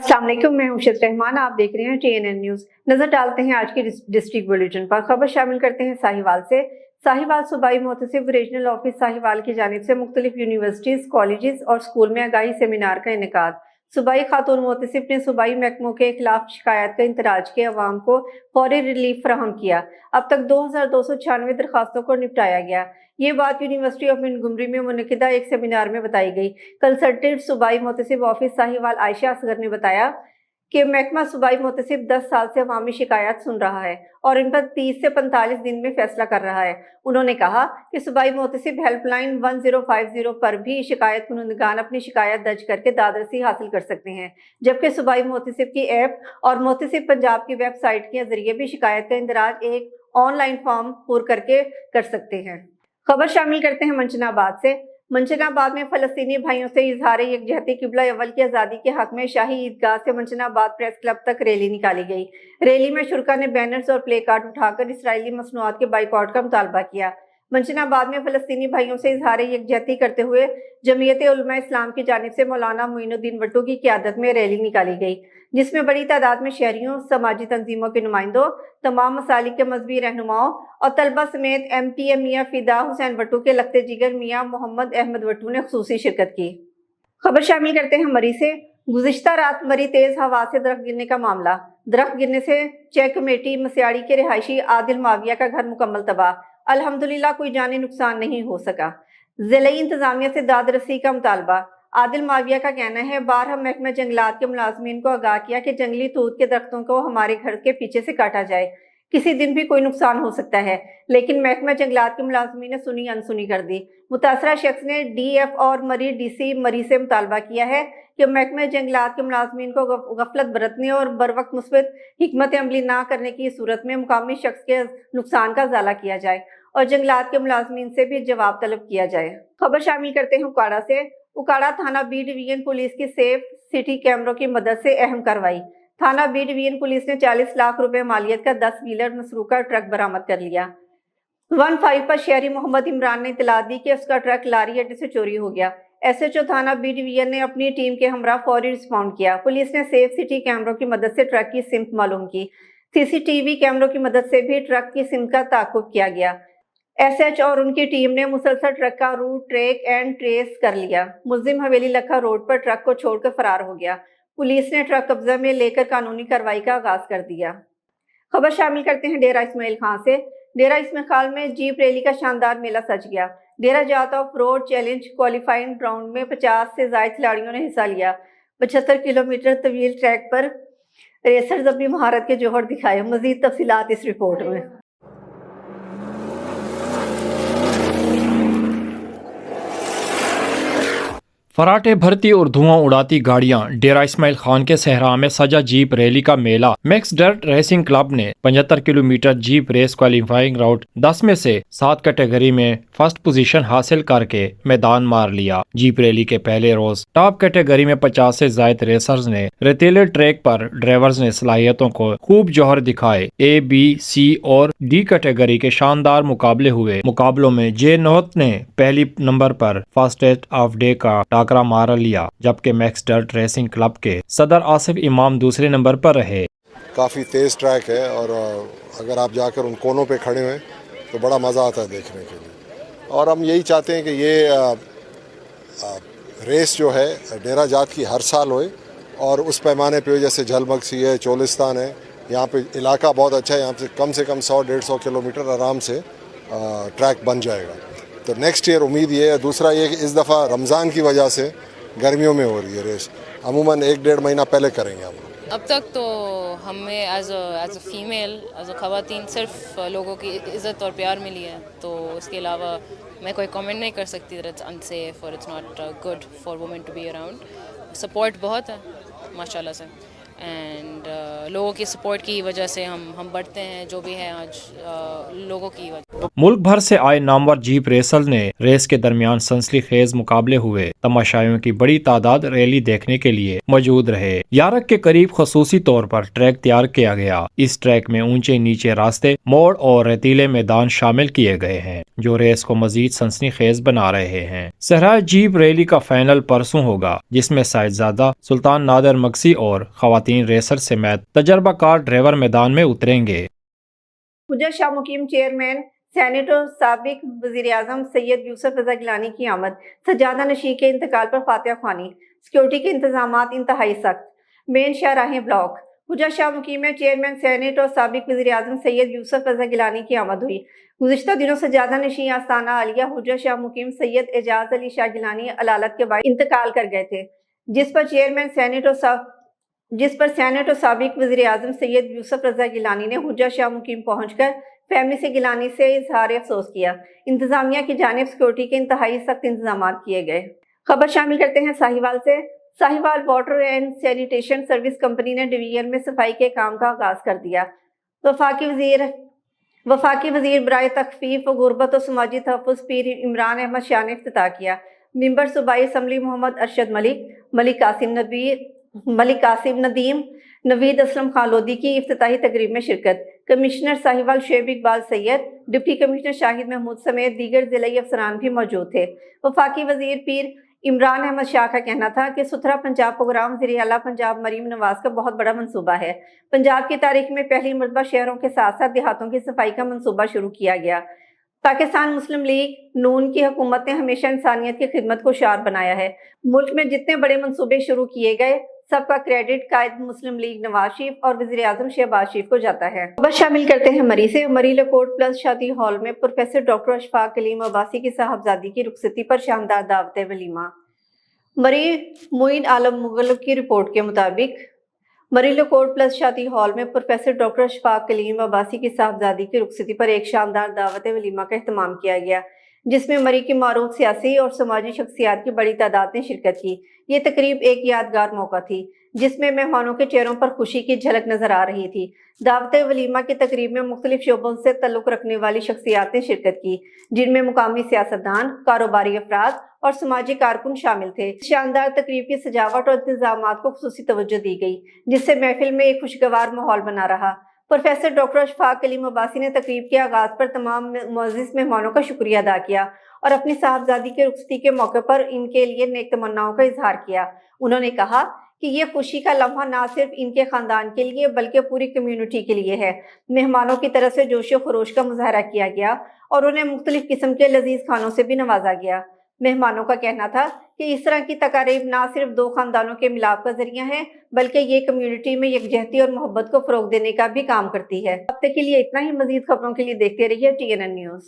अस्सलाम वालेकुम, मैं उशत रहमान। आप देख रहे हैं TNN न्यूज़। नजर डालते हैं आज के डिस्ट्रिक्ट बुलेटिन पर। खबर शामिल करते हैं साहिवाल से। साहिवाल सूबाई मोहतसिब रीजनल ऑफिस साहिवाल की जानिब से मुख्तलिफ यूनिवर्सिटीज़, कॉलेजेस और स्कूल में आगाही सेमिनार का इनेकाद। सूबाई खातून मोहतसिब ने सूबाई महकमों के खिलाफ शिकायत का इंतराज के अवाम को फौरी रिलीफ फराहम किया। अब तक 2296 दरखास्तों को निपटाया गया। ये बात यूनिवर्सिटी ऑफ मोंटगोमरी में मुनक़िदा एक सेमिनार में बताई गई। कंसल्टेंट सूबाई मोहतसिब ऑफिस साहिवाल आयशा असगर ने बताया कि महकमा सूबाई मोहतसिब 10 साल से अवामी शिकायत सुन रहा है और इन पर 30 से 45 दिन में फैसला कर रहा है। उन्होंने कहा कि सूबाई मोहतसिब हेल्पलाइन 1050 पर भी शिकायत कुनंदगान अपनी शिकायत दर्ज करके दादरसी हासिल कर सकते हैं, जबकि सूबाई मोहतसिब की ऐप और मोहतसिब पंजाब की वेबसाइट के जरिए भी शिकायत का इंदराज एक ऑनलाइन फॉर्म पूर करके कर सकते हैं। खबर शामिल करते हैं मंचनाबाद से। मंचनाबाद में फलस्तीनी भाइयों से इजहार यकजहती किबला अव्वल की आज़ादी के हक में शाही ईदगाह से मंचनाबाद प्रेस क्लब तक रैली निकाली गई। रैली में शुरका ने बैनर्स और प्ले कार्ड उठाकर इसराइली मसनूआत के बाइकआउट का मुतालबा किया। मंचनाबाद में फलस्तीनी भाइयों से इजहार यकजहती करते हुए जमीयत उलमा इस्लाम की जानिब से मौलाना मोइनुद्दीन भट्टू की क़यादत में रैली निकाली गई, जिसमें बड़ी तादाद में शहरियों, समाजी तंजीमों के नुमाइंदों, तमाम मसालिक के मजहबी रहनुमाओं और तलबा समेत MPA मियाँ फिदा हुसैन भट्टू के लखते जिगर मियाँ मोहम्मद अहमद भट्टू ने खुसूसी शिरकत की। खबर शामिल करते हैं मरी से। गुज़िश्ता रात मरी तेज हवा से दरख्त गिरने का मामला। दरख्त गिरने से चेक कमेटी मसियाड़ी के रिहायशी आदिल माविया का घर मुकम्मल तबाह। अल्हम्दुलिल्लाह कोई जानी नुकसान नहीं हो सका। ज़िले इंतजामिया से दाद रसी का मुतालबा। आदिल माविया का कहना है, बारह महकमा जंगलात के मुलाजमीन को आगाह किया कि जंगली तूत के दरख्तों को हमारे घर के पीछे से काटा जाए, किसी दिन भी कोई नुकसान हो सकता है, लेकिन महकमा जंगलात के मुलाजमीन ने सुनी अनसुनी कर दी। मुतासरा शख्स ने DF और मरी DC मरी से मुतालबा किया है कि महकमा जंगलात के मुलाजमीन को गफलत बरतने और बर वक्त मुस्बत हिकमत अमली ना करने की सूरत में मुकामी शख्स के नुकसान का ज़ाला किया जाए और जंगलात के मुलाजमीन से भी जवाब तलब किया जाए। खबर शामिल करते हैं उकाड़ा से। उकाड़ा थाना B डिवीजन पुलिस की सेफ सिटी कैमरों की मदद से अहम कार्रवाई। थाना B डिवीजन पुलिस ने 40 लाख रुपए मालियत का 10 व्हीलर मसरूका ट्रक बरामद कर लिया। 15 पर शहरी मोहम्मद इमरान ने इतला दी कि उसका ट्रक लारी अड्डे से चोरी हो गया। SHO थाना B डिवीजन ने अपनी टीम के हमरा फौरी रिस्पॉन्ड किया। पुलिस ने सेफ सिटी कैमरों की मदद से ट्रक की सिमत मालूम की। CCTV कैमरों की मदद से भी ट्रक की सिमत का ताकुब किया गया। SH और उनकी टीम ने मुसलसल ट्रक का रूट ट्रैक एंड ट्रेस कर लिया। मुल्जिम हवेली लखा रोड पर ट्रक को छोड़कर फरार हो गया। पुलिस ने ट्रक कब्जा में लेकर कानूनी कार्रवाई का आगाज कर दिया। खबर शामिल करते हैं डेरा इस्माइल खां से। डेरा इस्माइल खां में जीप रैली का शानदार मेला सज गया। डेरा जात of road challenge qualifying round में 50 से ज्यादा खिलाड़ियों ने हिस्सा लिया। 75 किलोमीटर तवील ट्रैक पर रेसर्स अपनी महारत के जौहर दिखाए। मजीद तफसीलात इस रिपोर्ट में। फराटे भरती और धुआं उड़ाती गाड़ियां। डेरा इस्माइल खान के सहरा में सजा जीप रैली का मेला। मैक्स डर्ट रेसिंग क्लब ने 75 kilometre jeep race qualifying round 10 में से 7 कैटेगरी में फर्स्ट पोजीशन हासिल करके मैदान मार लिया। जीप रैली के पहले रोज टॉप कैटेगरी में 50 से ज्यादा रेसर्स ने रेतीले ट्रैक पर ड्राइवर्स ने सलाहियतों को खूब जौहर दिखाए। A, B, C और D कैटेगरी के शानदार मुकाबले हुए। मुकाबलों में J नोहत ने पहली नंबर पर फास्टेस्ट ऑफ डे का टाकरा मार लिया, जबकि मैक्स डर्ट रेसिंग क्लब के सदर आसिफ इमाम दूसरे नंबर पर रहे। काफ़ी तेज़ ट्रैक है और अगर आप जाकर उन कोनों पे खड़े हुए तो बड़ा मज़ा आता है देखने के लिए। और हम यही चाहते हैं कि ये रेस जो है डेरा जात की हर साल होए और उस पैमाने पे जैसे झलमगसी है, चोलिस्तान है, यहाँ पे इलाका बहुत अच्छा है। यहाँ से कम 100-150 किलोमीटर आराम से ट्रैक बन जाएगा। तो नेक्स्ट ईयर उम्मीद ये है। दूसरा ये कि इस दफ़ा रमज़ान की वजह से गर्मियों में हो रही है रेस। अमूमन 1-1.5 महीना पहले करेंगे हम लोग। अब तक तो हमें as a female, as a ख़वातीन सिर्फ लोगों की इज़्ज़त और प्यार मिली है, तो इसके अलावा मैं कोई कमेंट नहीं कर सकती दैट इट्स अनसेफ और it's not good for women to be around. Support बहुत है माशाल्लाह से, एंड लोगों की सपोर्ट की वजह से हम बढ़ते हैं, जो भी है आज लोगों की वजह। मुल्क भर से आए नामवर जीप रेसर ने रेस के दरमियान सनसनीखेज मुकाबले हुए। तमाशाइयों की बड़ी तादाद रैली देखने के लिए मौजूद रहे। यारक के करीब खसूसी तौर पर ट्रैक तैयार किया गया। इस ट्रैक में ऊंचे नीचे रास्ते, मोड़ और रेतीले मैदान शामिल किए गए हैं, जो रेस को मजीद सनसनीखेज बना रहे हैं। सहरा जीप रैली का फाइनल परसों होगा, जिसमें साहिबजादा, सुल्तान नादर मक्सी और खवातीन रेसर समेत तजर्बाकार ड्राइवर मैदान में उतरेंगे। हुज्जा शाह मुकीम चेयरमैन सेनेट और साबिक वज़ीर-ए-आज़म सैयद यूसुफ रज़ा गिलानी की आमद, सज्जादा नशीं के इंतकाल पर फातिहा ख्वानी, सिक्योरिटी के इंतजामात इंतहाई सख्त। मेन शाहराहें ब्लॉक। हुज्जा शाह मुकीम में चेयरमैन सेनेट और साबिक वज़ीर-ए-आज़म सैयद यूसुफ रज़ा गिलानी की आमद हुई। गुज़िश्ता दिनों सज्जादा नशीं आस्ताना आलिया हुज्जा शाह मुकीम सैयद एजाज अली शाह गिलानी अलालत के बाद इंतकाल कर गए थे, जिस पर सेनेट और साबिक वज़ीर-ए-आज़म सैयद यूसुफ रज़ा गिलानी ने हुज्जा शाह मुकीम पहुंचकर फैमिली से गिलानी से इजहार अफसोस किया। इंतजामिया की जानिब सिक्योरिटी के इंतहाई सख्त इंतजाम किए गए। खबर शामिल करते हैं साहिवाल से। Sahiwal water and sanitation service company ने डिवीजन में सफाई के काम का आगाज कर दिया। वफाकी वजीर बराए तखफीफ व गुरबत और समाजी तहफ़्फ़ुज़ पीर इमरान अहमद शाह ने इफ्तिताह किया। मेंबर सूबाई असम्बली मोहम्मद अरशद मलिक कासिम नदीम, नवीद असलम खान लोधी की इफ्तिताही तकरीब में शिरकत। Commissioner Sahiwal Shoaib Iqbal Syed, deputy commissioner Shahid Mahmood समेत दीगर जिलाई अफसरान भी मौजूद थे। वफाकी वजीर पीर इमरान अहमद शाह का कहना था कि सुथरा पंजाब प्रोग्राम वज़ीर आला पंजाब मरीम नवाज का बहुत बड़ा मंसूबा है। पंजाब की तारीख में पहली मरतबा शहरों के साथ साथ देहातों की सफाई का मंसूबा शुरू किया गया। पाकिस्तान मुस्लिम लीग नून की हुकूमत ने हमेशा इंसानियत की खिदमत को शार बनाया है। मुल्क में जितने बड़े मंसूबे शुरू किए गए, सबका क्रेडिट कायद मुस्लिम लीग नवाज शरीफ और वज़ीर आज़म शहबाज शरीफ को जाता है। खबर शामिल करते हैं मरी से। मरी लकोट प्लस शादी हॉल में प्रोफेसर डॉक्टर अशफाक कलीम अब्बासी की साहबजादी की रुखसती पर शानदार दावत वलीमा। मरी मोइन आलम मुगल की रिपोर्ट के मुताबिक मरी लकोट प्लस शादी हॉल में प्रोफेसर डॉक्टर अशफाक कलीम अब्बासी की साहबजादी की रुखसती पर एक शानदार दावत वलीमा का एहतमाम किया गया, जिसमें मरी की मारूफ सियासी और समाजी शख्सियात की बड़ी तादाद ने शिरकत की। ये तकरीब एक यादगार मौका थी, जिसमें मेहमानों के चेहरों पर खुशी की झलक नजर आ रही थी। दावत वलीमा की तकरीब में मुख्तलिफ शोबों से तल्लुक रखने वाली शख्सियात ने शिरकत की, जिनमें मुकामी सियासतदान, कारोबारी अफराद और समाजी कारकुन शामिल थे। शानदार तकरीब की सजावट और इंतजामात को खुसूसी तवज्जो दी गई, जिससे महफिल में एक खुशगवार माहौल बना रहा। प्रोफेसर डॉक्टर अशफाक कलीम अब्बासी ने तकरीब के आगाज पर तमाम मुअज़्ज़िज़ मेहमानों का शुक्रिया अदा किया और अपनी साहबजादी के रुखसती के मौके पर इनके लिए नेक तमन्नाओं का इजहार किया। उन्होंने कहा कि ये खुशी का लम्हा ना सिर्फ इनके खानदान के लिए बल्कि पूरी कम्युनिटी के लिए है। मेहमानों की तरफ से जोश व खरोश का मुजाहरा किया गया और उन्हें मुख्तलिफ किस्म के लजीज खानों से भी नवाजा गया। मेहमानों का कहना था कि इस तरह की तकारीब ना सिर्फ दो खानदानों के मिलाप का जरिया है, बल्कि ये कम्युनिटी में यकजहती और मोहब्बत को फरोग देने का भी काम करती है। अब तक के लिए इतना ही। मजीद खबरों के लिए देखते रहिए TNN न्यूज़।